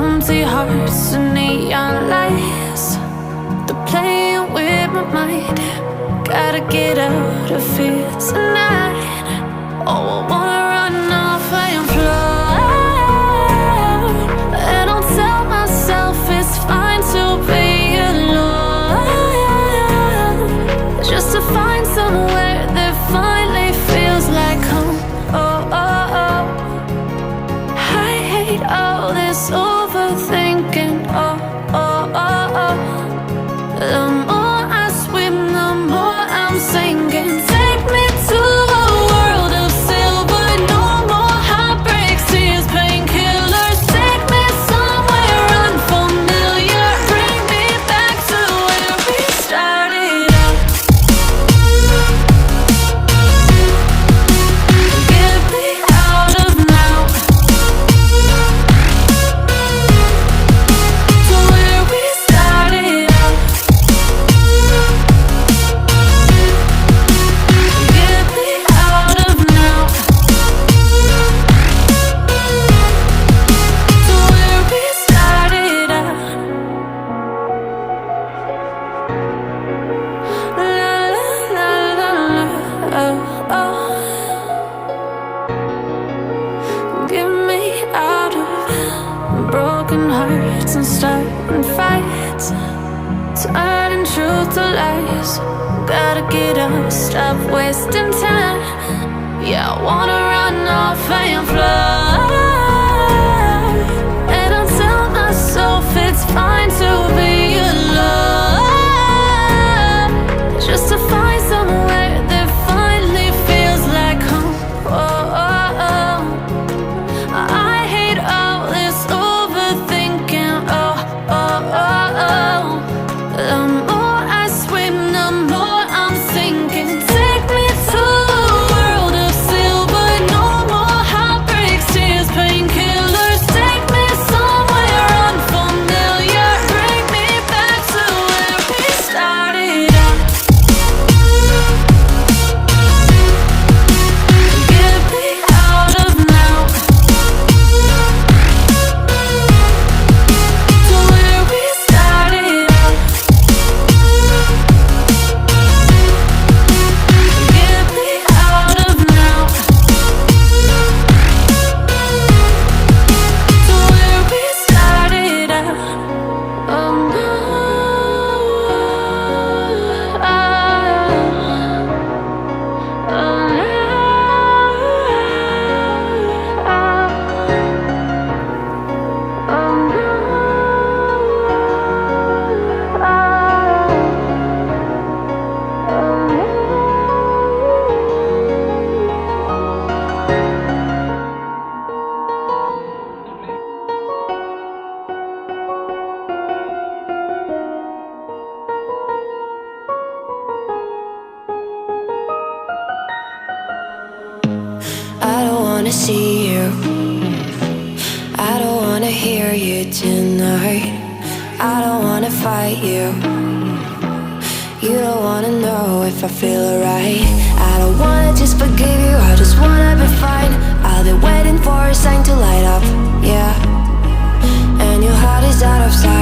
empty hearts and neon lights. They're playing with my mind. Gotta get out of here tonight. Oh, I wanna run off and fly. And I'll tell myself it's fine to be alone, just to find somewhere that finally feels like home. Oh, oh, oh. I hate all this overthinking. Oh, oh, oh, oh. The more I swim, the more I'm sinking. Take me to a world of silver. No more heartbreaks, tears, painkillers. Take me somewhere unfamiliar. Bring me back to where we started out. Get me out of now, to where we started out. Get me out of now, to where we started out. La la la la la, oh, oh. Get me out of broken hearts and starting fights, turning truth to lies. Gotta get up, stop wasting time. Yeah, I wanna run off and fly. And I'll tell myself it's fine to be alone, just to find somewhere that finally feels like home. Oh, oh, oh. I hate all this overthinking. Oh, oh, oh, oh. The more I swim, the more I'm sinking. Take me to a world of silver. No more heartbreaks, tears, painkillers. Take me somewhere unfamiliar. Bring me back to where we started out. Get me out of now, to where we started out. Get me out of now, to where we started out. Oh no, oh, I don't wanna see you, I don't wanna hear you tonight. I don't wanna fight you, you don't wanna know if I feel alright. I don't wanna just forgive you, I just wanna be fine. I'll be waiting for a sign to light up, yeah. And your heart is out of sight.